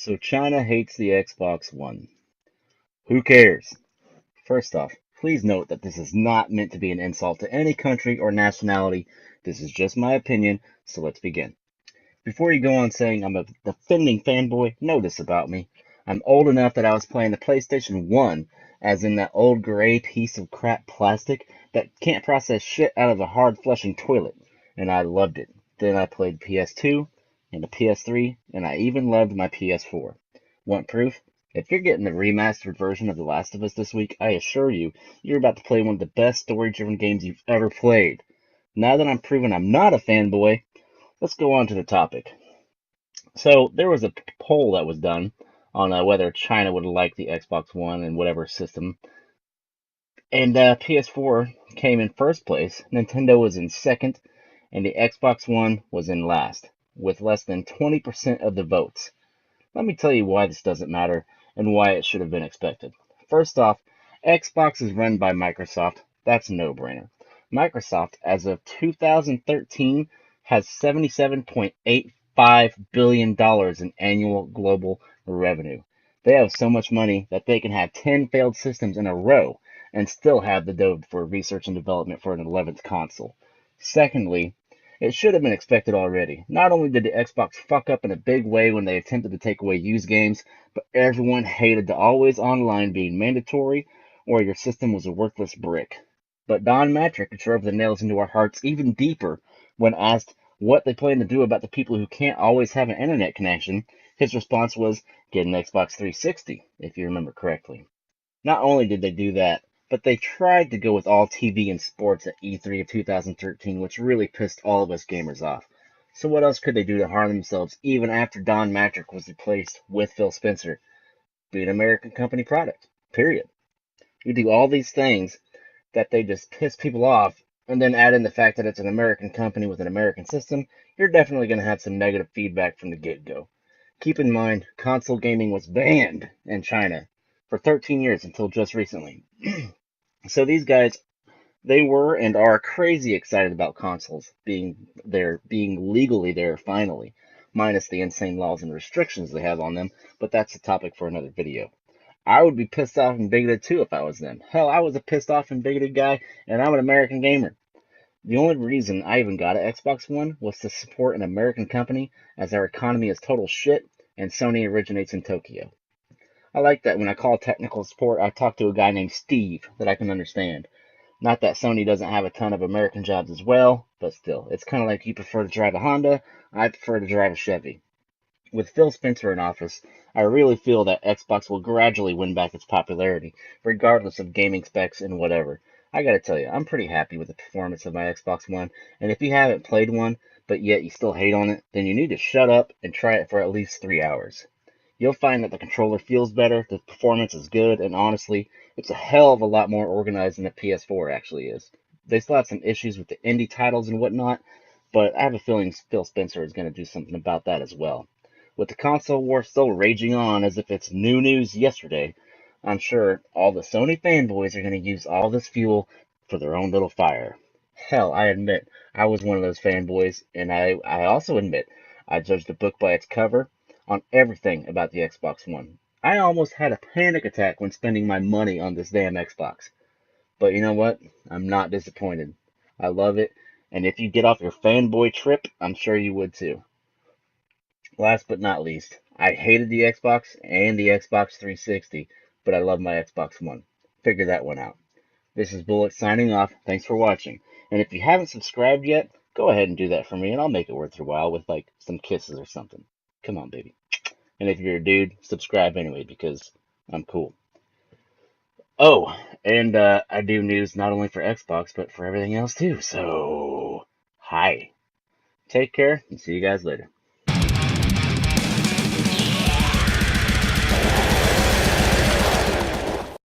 So China hates the Xbox One. Who cares? First off, please note that this is not meant to be an insult to any country or nationality. This is just my opinion, so let's begin. Before you go on saying I'm a defending fanboy, know this about me. I'm old enough that I was playing the PlayStation 1, as in that old gray piece of crap plastic that can't process shit out of a hard flushing toilet, and I loved it. Then I played PS2 and the PS3, and I even loved my PS4. Want proof? If you're getting the remastered version of The Last of Us this week, I assure you, you're about to play one of the best story-driven games you've ever played. Now that I'm proven I'm not a fanboy, let's go on to the topic. So there was a poll that was done on whether China would like the Xbox One and whatever system, and PS4 came in first place, Nintendo was in second, and the Xbox One was in last, with less than 20% of the votes. Let me tell you why this doesn't matter and why it should have been expected. First off, Xbox is run by Microsoft. That's a no-brainer. Microsoft, as of 2013, has $77.85 billion in annual global revenue. They have so much money that they can have 10 failed systems in a row and still have the dough for research and development for an 11th console. Secondly, it should have been expected already. Not only did the Xbox fuck up in a big way when they attempted to take away used games, but everyone hated the always online being mandatory or your system was a worthless brick. But Don Matrick drove the nails into our hearts even deeper when asked what they plan to do about the people who can't always have an internet connection. His response was, get an Xbox 360, if you remember correctly. Not only did they do that, but they tried to go with all TV and sports at E3 of 2013, which really pissed all of us gamers off. So what else could they do to harm themselves even after Don Matrick was replaced with Phil Spencer? Be an American company product. Period. You do all these things that they just piss people off, and then add in the fact that it's an American company with an American system, you're definitely going to have some negative feedback from the get-go. Keep in mind, console gaming was banned in China for 13 years until just recently. So these guys, they were and are crazy excited about consoles being legally there finally, minus the insane laws and restrictions they have on them, but that's a topic for another video. I would be pissed off and bigoted too if I was them. Hell, I was a pissed off and bigoted guy, and I'm an American gamer. The only reason I even got an Xbox One was to support an American company, as our economy is total shit, and Sony originates in Tokyo. I like that when I call technical support, I talk to a guy named Steve that I can understand. Not that Sony doesn't have a ton of American jobs as well, but still, it's kind of like you prefer to drive a Honda, I prefer to drive a Chevy. With Phil Spencer in office, I really feel that Xbox will gradually win back its popularity, regardless of gaming specs and whatever. I gotta tell you, I'm pretty happy with the performance of my Xbox One, and if you haven't played one, but yet you still hate on it, then you need to shut up and try it for at least 3 hours. You'll find that the controller feels better, the performance is good, and honestly, it's a hell of a lot more organized than the PS4 actually is. They still have some issues with the indie titles and whatnot, but I have a feeling Phil Spencer is going to do something about that as well. With the console war still raging on as if it's new news yesterday, I'm sure all the Sony fanboys are going to use all this fuel for their own little fire. Hell, I admit, I was one of those fanboys, and I also admit I judged a book by its cover on everything about the Xbox One. I almost had a panic attack when spending my money on this damn Xbox. But you know what? I'm not disappointed. I love it, and if you get off your fanboy trip, I'm sure you would too. Last but not least, I hated the Xbox and the Xbox 360, but I love my Xbox One. Figure that one out. This is Bullet signing off. Thanks for watching. And if you haven't subscribed yet, go ahead and do that for me, and I'll make it worth your while with like some kisses or something. Come on, baby. And if you're a dude, subscribe anyway because I'm cool. Oh, and I do news not only for Xbox, but for everything else too. So, hi. Take care and see you guys later.